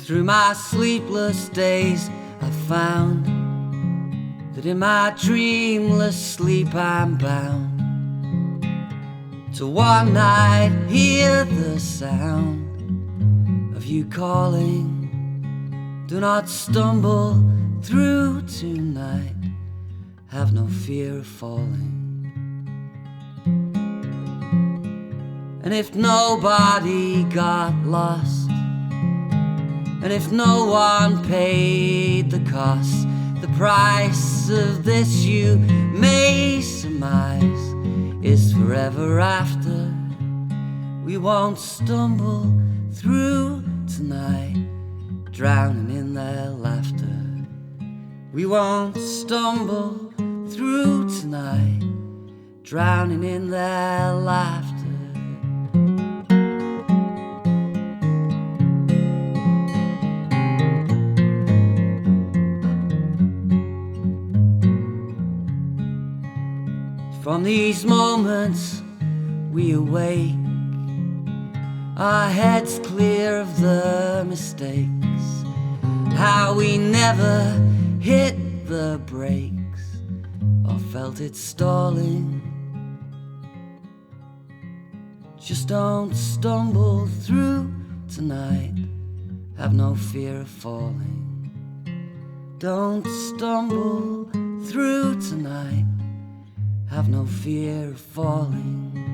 Through my sleepless days I found that in my dreamless sleep I'm bound to one night hear the sound of you calling. Do not stumble through tonight, have no fear of falling. And if nobody got lost, and if no one paid the cost, the price of this you may surmise is forever after. We won't stumble through tonight, drowning in their laughter. We won't stumble through tonight, drowning in their laughter. From these moments we awake, our heads clear of the mistakes, how we never hit the brakes or felt it stalling. Just don't stumble through tonight, have no fear of falling. Don't stumble through tonight, have no fear of falling.